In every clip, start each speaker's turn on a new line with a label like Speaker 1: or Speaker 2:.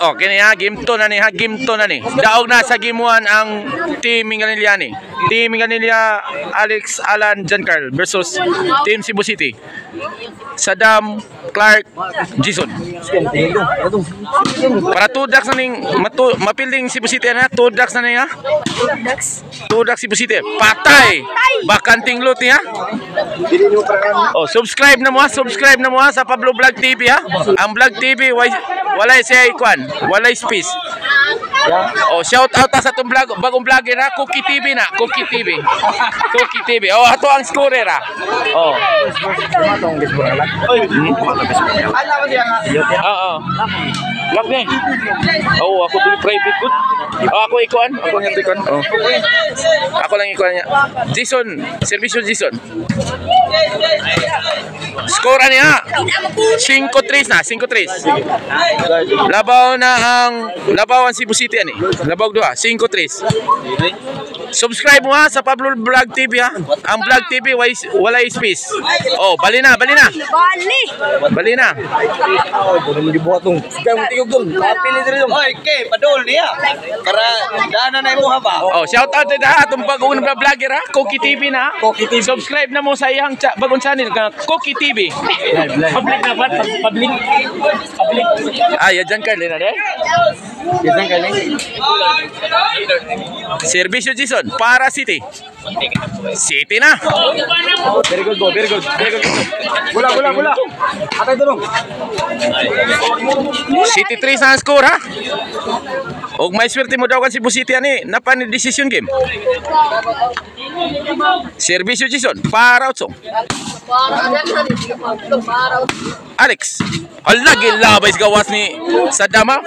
Speaker 1: Oh, kini ha, game 2 na ni ha, game 2 na ni. Daog na sa game 1 ang Team Minganilla ni. Team Minganilla, Alex, Alan, John Carl versus Team Cebu City. Saddam, Clark, Jason. Para 2 ducks na ning mapilding Cebu City na, 2 ducks na ni ha. 2 ducks Cebu City. Patay. Bakanting loot ha. Oh, subscribe na mo ha sa Pablo Vlog TV ha. Ang Vlog TV walay siya ikwan, walay space. Oh, shout out sa atong vlog, bagong vlogger ha, Cookie TV na, Cookie TV. Cookie TV. Oh, ato ang scorer ha. Oh. Oo. Lock ni. Oh, ako tuloy private good. Oh, ako ikuan. Ako nga ikuan. Oh. Ako lang ikuan niya. Jason, servisyo Jason. Score niya. 5-3 na, 5-3. Labaw ang Cebu City ani. Labaw 2, 5-3. Subscribe mo ha sa Pablo Vlog TV ha. Ang Vlog TV walay space. Oh, bali na. Bali na.
Speaker 2: Oy, kay padol niya. Para daanan na mo ha ba?
Speaker 1: Oh, shout out din ha atong bagong vlogger ha, Cookie TV na. Cookie TV. Subscribe na mo sa iyang bagong channel ka, Cookie TV. Public na ba? Public. Ay, yan Carl na de. Yan Carl. Servisyo Jason para City. City na. Very good. Bola. Atay tulong. City 3 sa score ha. Og may swerte mo daw kan Cebu City ani, napan decision game. Servisyo Jason para Utsong. Alex. Lagi labay gawas ni Saddam ha.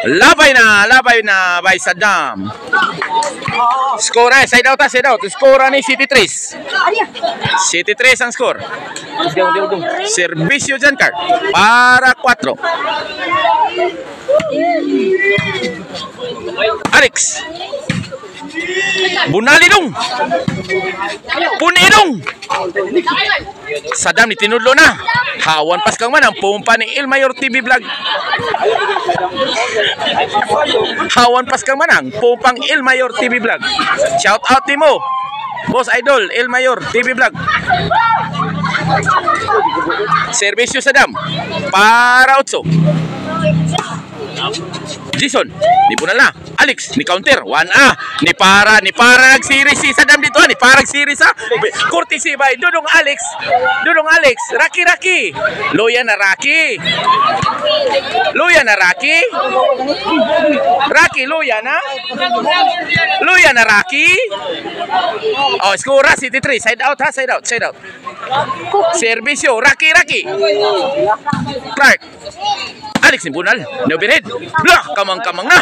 Speaker 1: Labay na by Saddam. Score side out. Score ni City 3. City 3 ang score. Servisyo Jankar para 4. Alex. Bunali dong. Punidong. Saddam ni tinudlo na. Hawan pas kang man ang pumpa ni El Mayor TV Vlog. Hawan pas kang man ang pumpang El Mayor TV Vlog. Shout out ni mo, Boss Idol El Mayor TV Vlog. Servisyo Saddam para 8. Jason, ni punal na. Alex, ni counter. 1A. Ni para nag-series si Saddam dito. Ni para nag-series ha. Courtesy by Dudong Alex. Raki. Loya na Raki. Raki, Loya na Raki. Oh, score City 3. Side out. Servisyo, Raki. Clark. Alex ni bunal. No binid. Blah, kamang na.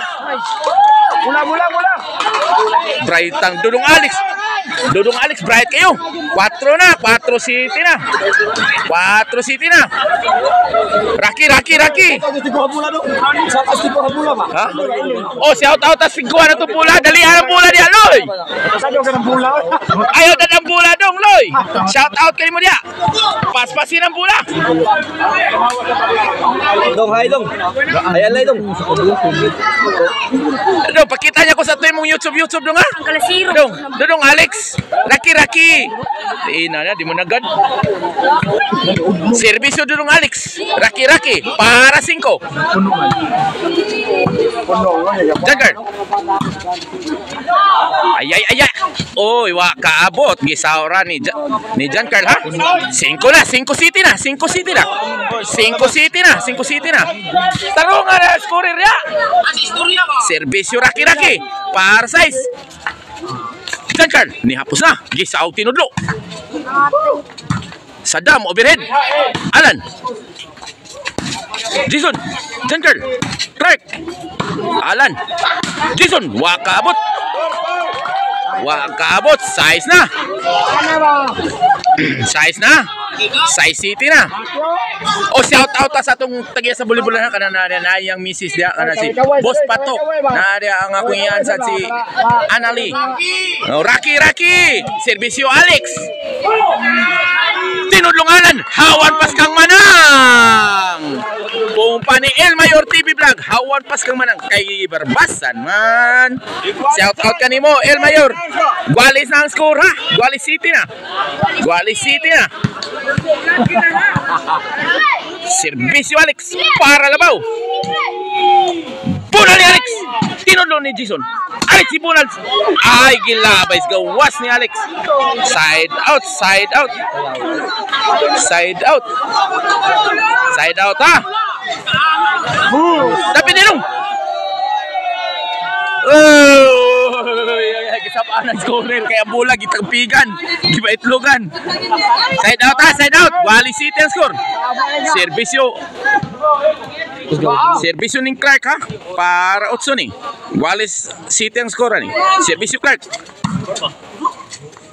Speaker 1: Mula. Bright ang Dudong Alex, bright kayo. 4 na, 4 City na. Raki. Ha? Oh, shout out as figuan na to pula. Dali ang pula dia, Loy. Ayaw na ang pula dong, Loy. Shout out kayo mo dia. Paspasin ang pula.
Speaker 2: Dong. Ayan lay dong.
Speaker 1: Dong, pakita niya ko sa tuwing mong YouTube dong ha. Dong Alex. Raki. Ina na, di mo nagad. Servisyo dong Alex. Raki para 5. Jagger. Ay. Oy, wa kaabot gisaura ni John Carl ha. 5 City na. 5 City na. Tarungan na scorer ya. Servisyo Raki para 6. John Carl ni hapos na. Gisaw tinudlo. Saddam overhead. Alan. Jason. John Carl. Clark. Alan. Jason. Wakaabot. Size na. Size City na. O shout out sa atong tagiya sa Bulibulan ha kana na yang misis dia kana si Boss Patok. Na dia ang akong iyan sa si Anali. Raki. Servisyo Alex. Tinudlong Alan. Hawan pas kang manang. Pumpa ni El Mayor TV Vlog. Hawan pas kang manang kay Barbasan man. Shout out kanimo El Mayor. Gualis na ang score ha. Gualis City na. Gualis City na. Serbisyo Alex para labaw. Bunal ni Alex. Tinudlo ni Jason. Alex si Bunal. Ay gilabay gawas ni Alex. Side out, side out. Side out. Side out ha. Tapi nilong. Kisapaan ang scorer kaya bola gitagpigan, gibaitlogan. Side out ha, side out. Gualis City ang score. Serbisyo ning Clark ha para Otso ni. Gualis City ang score ni. Serbisyo Clark.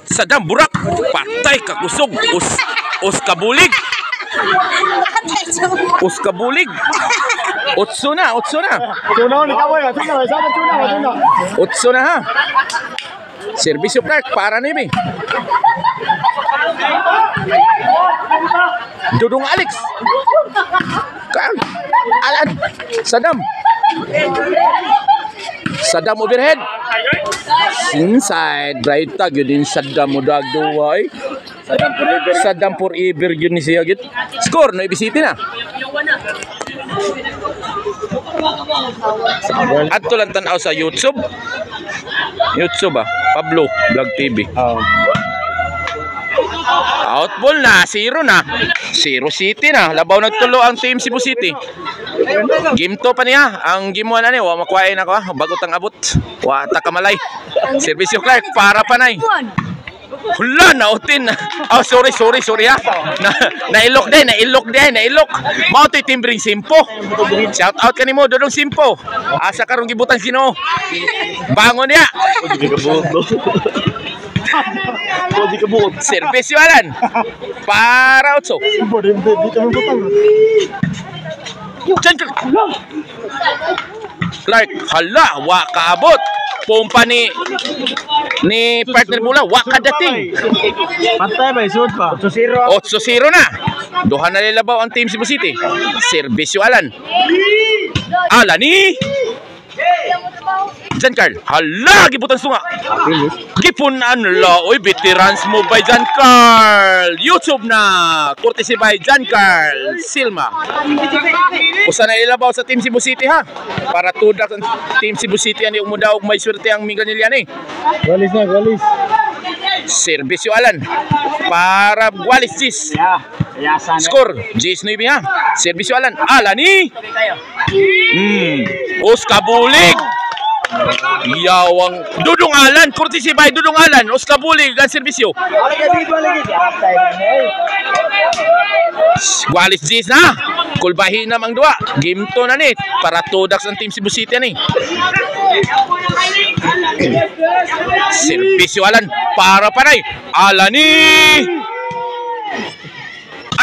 Speaker 1: Sadam burak, patay kakusog. Kabulig. Kabulig. Otso na. Otso na ha. Serbisyo Clark para ni Ibi. Dudong Alex. Alan. Sadam overhead. Inside. Right tag yun din Sadam mo dagduwa eh. Sadam forever yun ni siya git. Score no Ibi City na. Adto lang tanaw sa YouTube. YouTube Pablo Vlog TV. Outball na, 0 na. 0 City na. Labaw nagtulo ang team Cebu City. Game 2 pa niya. Ang game 1 na niya. Wa makuhain ako. Bagot ang abot. Wa takamalay. Serbisyo Clark para panay. Hula na utin. Oh sorry ha. Nailok din. Mao to'y timbring Simpo. Shout out kanimo Dodong Simpo. Asa karong gibutan sino. Bangon niya. Serbisyo Alan para Otso. Clark, hala, wa kaabot. Pumpa ni partner mula, wa kadating.
Speaker 2: Patay ba isud pa?
Speaker 1: 8-0 na. Duha na lilabaw ang team Cebu City. Serbisyo Alan. Alani. Jan Carl, hala, gibutan sunga. Gipunan la, oy, veterans mo by Jan Carl. YouTube na, courtesy by Jan Carl Silma. Usa na ilabaw sa Team Cebu City ha. Para tudak ang Team Cebu City ani umudaog may swerte ang Minganilian eh.
Speaker 2: Gualis na, gualis.
Speaker 1: Serbisyo Alan para Gualis Gis. Score Gis 9 ha. Serbisyo Alan. Alani. Kabulig. Yawang Dudong Alan, courtesy by Dudong Alan. Kabulig ang serbisyo. Gualis Gis na. Kulbahin na mang dua. Game 2 na ni para tudaks ang Team Cebu City ni. Serbisyo Alan para panay. Alani.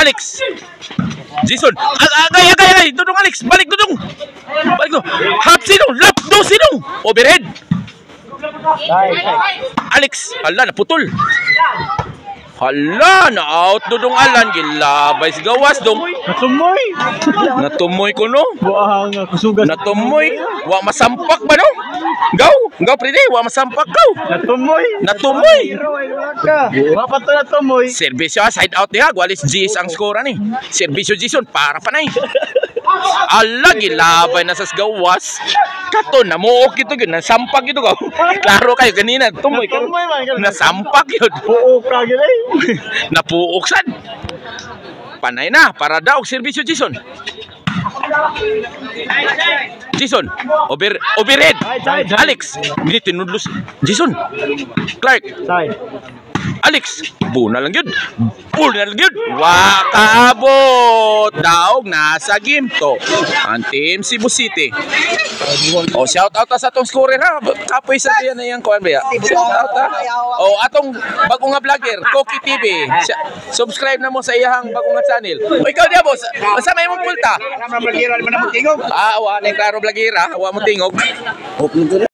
Speaker 1: Alex. Jason. Agay. Dudong Alex. Balik Dudong. Half sinong. Lap do sinong. Overhead. Alex. Hala naputol. Hala, na-out Dudong Alan. Gilabay si gawas dong. Natumoy ko no. Natumoy. Wa masampak ba no? Gaw prede. Wa masampak gaw. Natumoy.
Speaker 2: Wa pa to natumoy.
Speaker 1: Serbisyo side out niya. Gualis Gis ang score ni. Serbisyo Jason para panay. Ala, gilabay na sa gawas. Kato na muok ito yun. Nasampak ito gaw. Klaro kayo ganina. Tumoy. Nasampak yun.
Speaker 2: Puok ka gilay.
Speaker 1: Napuok sad. Panay na para daw serbisyo Jason. Jason, overhead. Alex, hindi tinudlos. Jason. Clark. Alex, buna lang yun. Wakaabot. Daog nasa game to. Ang Team Cebu City. Shout out sa atong scorer ha. Kapoy sa diyan na yung kuan ba ya. Shout out ha. Atong bagong nga vlogger, Koki TV. Subscribe na mo sa iyang bagong nga channel. Ikaw dia boss. Asa may mong pulta? Wa na klaro vlogger ha. Wa mo tingog.